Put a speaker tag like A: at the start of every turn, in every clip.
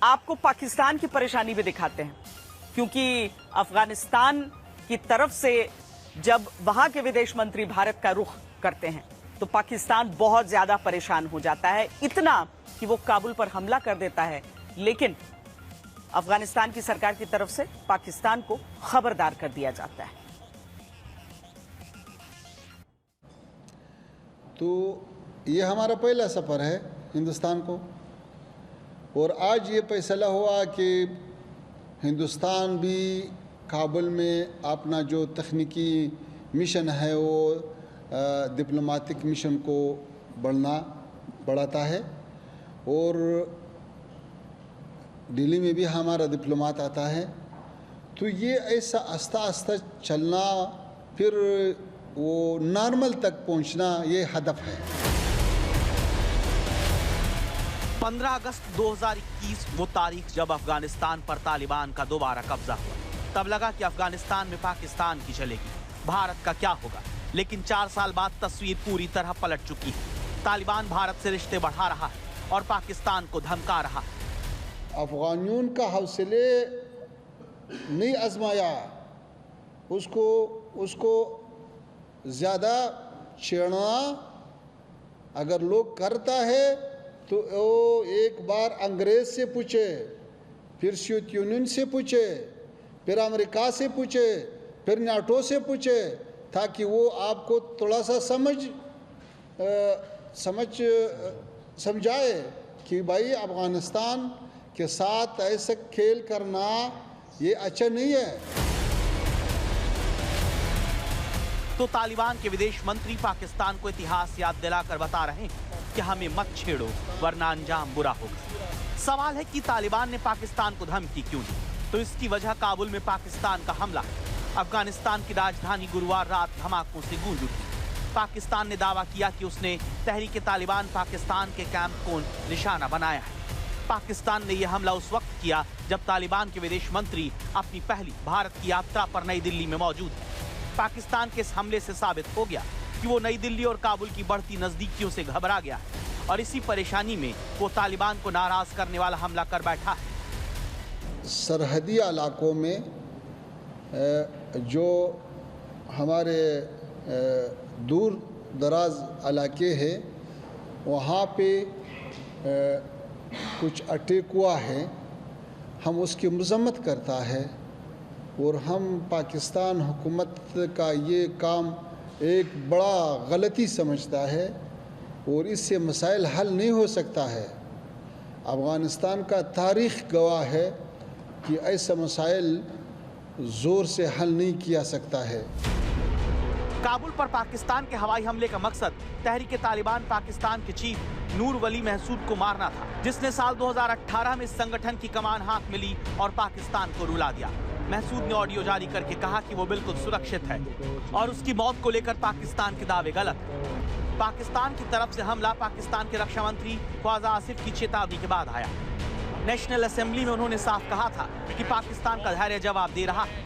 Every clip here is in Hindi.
A: आपको पाकिस्तान की परेशानी भी दिखाते हैं, क्योंकि अफगानिस्तान की तरफ से जब वहां के विदेश मंत्री भारत का रुख करते हैं तो पाकिस्तान बहुत ज्यादा परेशान हो जाता है, इतना कि वो काबुल पर हमला कर देता है। लेकिन अफगानिस्तान की सरकार की तरफ से पाकिस्तान को खबरदार कर दिया जाता है।
B: तो ये हमारा पहला सफ़र है हिंदुस्तान को, और आज ये फैसला हुआ कि हिंदुस्तान भी काबुल में अपना जो तकनीकी मिशन है वो डिप्लोमेटिक मिशन को बढ़ाता है, और दिल्ली में भी हमारा डिप्लोमेट आता है। तो ये ऐसा आस्ता आस्ता चलना, फिर वो नॉर्मल तक पहुंचना, ये हदफ है।
C: 15 अगस्त 2021 वो तारीख जब अफगानिस्तान पर तालिबान का दोबारा कब्जा हुआ। तब लगा कि अफगानिस्तान में पाकिस्तान की चलेगी, भारत का क्या होगा। लेकिन 4 साल बाद तस्वीर पूरी तरह पलट चुकी है। तालिबान भारत से रिश्ते बढ़ा रहा है और पाकिस्तान को धमका रहा है।
B: अफगानियों का हौसले नहीं आजमाया, उसको ज़्यादा छेड़ना अगर लोग करता है तो वो एक बार अंग्रेज़ से पूछे, फिर सोवियत यूनियन से पूछे, फिर अमेरिका से पूछे, फिर नाटो से पूछे, ताकि वो आपको थोड़ा सा समझाए कि भाई अफगानिस्तान के साथ ऐसा खेल करना ये अच्छा नहीं है।
C: तो तालिबान के विदेश मंत्री पाकिस्तान को इतिहास याद दिलाकर बता रहे हैं कि हमें मत छेड़ो वरना अंजाम बुरा होगा। सवाल है कि तालिबान ने पाकिस्तान को धमकी क्यों दी? तो इसकी वजह काबुल में पाकिस्तान का हमला है। अफगानिस्तान की राजधानी गुरुवार रात धमाकों से गूंज उठी। पाकिस्तान ने दावा किया कि उसने तहरीक तालिबान पाकिस्तान के कैंप को निशाना बनाया है। पाकिस्तान ने यह हमला उस वक्त किया जब तालिबान के विदेश मंत्री अपनी पहली भारत की यात्रा पर नई दिल्ली में मौजूद है। पाकिस्तान के इस हमले से साबित हो गया कि वो नई दिल्ली और काबुल की बढ़ती नजदीकियों से घबरा गया है और इसी परेशानी में वो तालिबान को नाराज करने वाला हमला कर बैठा है।
B: सरहदी इलाकों में जो हमारे दूर दराज इलाके हैं वहाँ पे कुछ अटैक हुआ है, हम उसकी मजम्मत करता है, और हम पाकिस्तान हुकूमत का ये काम एक बड़ा गलती समझता है, और इससे मसाइल हल नहीं हो सकता है। अफ़गानिस्तान का तारीख़ गवाह है कि ऐसा मसाइल ज़ोर से हल नहीं किया सकता है।
C: काबुल पर पाकिस्तान के हवाई हमले का मकसद तहरीक तालिबान पाकिस्तान के चीफ नूर वली महसूद को मारना था, जिसने साल 2018 में इस संगठन की कमान हाथ में ली और पाकिस्तान को रुला दिया। महसूद ने ऑडियो जारी करके कहा कि वो बिल्कुल सुरक्षित है और उसकी मौत को लेकर पाकिस्तान के दावे गलत। पाकिस्तान की तरफ से हमला पाकिस्तान के रक्षा मंत्री ख्वाजा आसिफ की चेतावनी के बाद आया। नेशनल असेंबली में उन्होंने साफ कहा था कि पाकिस्तान का धैर्य जवाब दे रहा है।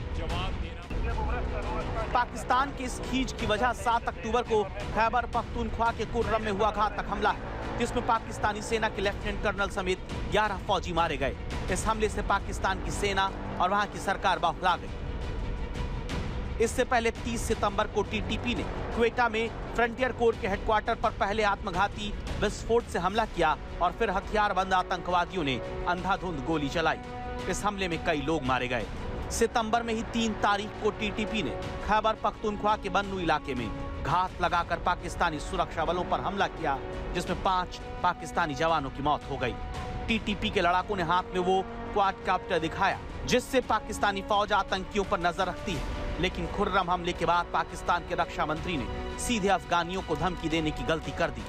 C: पाकिस्तान के इस खींच की वजह 7 अक्टूबर को खैबर पख्तूनख्वा के कुर्रम में हुआ घातक हमला है, जिसमें पाकिस्तानी सेना के लेफ्टिनेंट कर्नल समेत 11 फौजी मारे गए। इस हमले से पाकिस्तान की सेना और वहां की सरकार बौखला गई। इससे पहले 30 सितंबर को टीटीपी ने क्वेटा में फ्रंटियर कोर के हेडक्वार्टर पर पहले आत्मघाती विस्फोट से हमला किया और फिर हथियारबंद आतंकवादियों ने अंधाधुंध गोली चलाई। इस हमले में कई लोग मारे गए। सितंबर में ही 3 तारीख को टीटीपी ने खैबर पख्तूनख्वा के बन्नू इलाके में घात लगाकर पाकिस्तानी सुरक्षा बलों पर हमला किया, जिसमें 5 पाकिस्तानी जवानों की मौत हो गई। टीटीपी के लड़ाकों ने हाथ में वो क्वाडकॉप्टर दिखाया जिससे पाकिस्तानी फौज आतंकियों पर नजर रखती है। लेकिन खुर्रम हमले के बाद पाकिस्तान के रक्षा मंत्री ने सीधे अफगानियों को धमकी देने की गलती कर दी।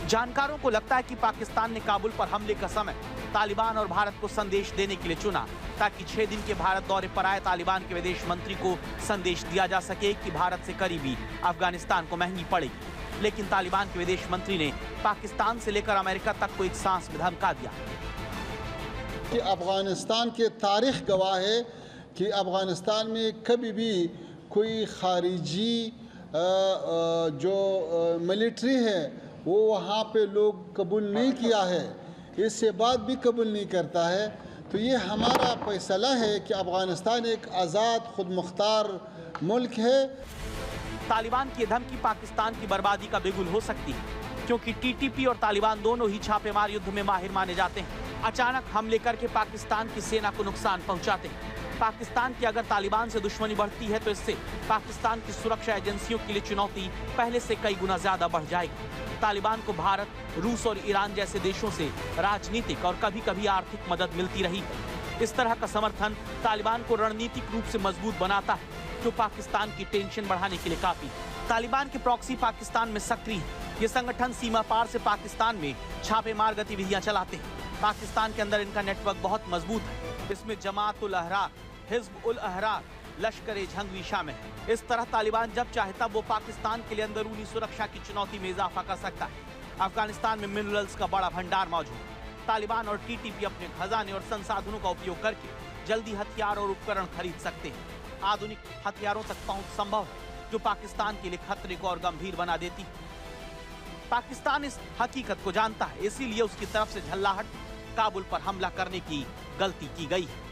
C: जानकारों को लगता है कि पाकिस्तान ने काबुल पर हमले का समय तालिबान और भारत को संदेश देने के लिए चुना, ताकि 6 दिन के भारत दौरे पर आए तालिबान के विदेश मंत्री को संदेश दिया जा सके कि भारत से करीबी अफगानिस्तान को महंगी पड़ेगी। लेकिन तालिबान के विदेश मंत्री ने पाकिस्तान से लेकर अमेरिका तक को एक सांस में धमका दिया
B: कि अफगानिस्तान के तारीख गवाह है कि अफगानिस्तान में कभी भी कोई खारिजी जो मिलिट्री है वो वहाँ पे लोग कबूल नहीं किया है, इससे बात भी कबूल नहीं करता है। तो ये हमारा फैसला है कि अफ़गानिस्तान एक आज़ाद खुद मुख्तार मुल्क है।
C: तालिबान की धमकी पाकिस्तान की बर्बादी का बिगुल हो सकती है, क्योंकि टीटीपी और तालिबान दोनों ही छापेमार युद्ध में माहिर माने जाते हैं। अचानक हमले करके पाकिस्तान की सेना को नुकसान पहुंचाते हैं। पाकिस्तान की अगर तालिबान से दुश्मनी बढ़ती है तो इससे पाकिस्तान की सुरक्षा एजेंसियों के लिए चुनौती पहले से कई गुना ज्यादा बढ़ जाएगी। तालिबान को भारत, रूस और ईरान जैसे देशों से राजनीतिक और कभी कभी आर्थिक मदद मिलती रही है। इस तरह का समर्थन तालिबान को रणनीतिक रूप से मजबूत बनाता है, जो पाकिस्तान की टेंशन बढ़ाने के लिए काफी है। तालिबान के प्रॉक्सी पाकिस्तान में सक्रिय है। ये संगठन सीमा पार से पाकिस्तान में छापेमार गतिविधियां चलाते हैं। पाकिस्तान के अंदर इनका नेटवर्क बहुत मजबूत है। इसमें जमात-उल-अहरार, हिज़्ब-उल-अहरार, लश्कर-ए-जंग भी शामिल है। इस तरह तालिबान जब चाहे तब वो पाकिस्तान के लिए अंदरूनी सुरक्षा की चुनौती में इजाफा कर सकता है। अफगानिस्तान में मिनरल्स का बड़ा भंडार मौजूद है। तालिबान और टीटीपी अपने खजाने और संसाधनों का उपयोग करके जल्दी हथियार और उपकरण खरीद सकते हैं। आधुनिक हथियारों तक पहुंच संभव है, जो पाकिस्तान के लिए खतरे को और गंभीर बना देती है। पाकिस्तान इस हकीकत को जानता है, इसीलिए उसकी तरफ से झल्लाहट काबुल पर हमला करने की गलती की गई है।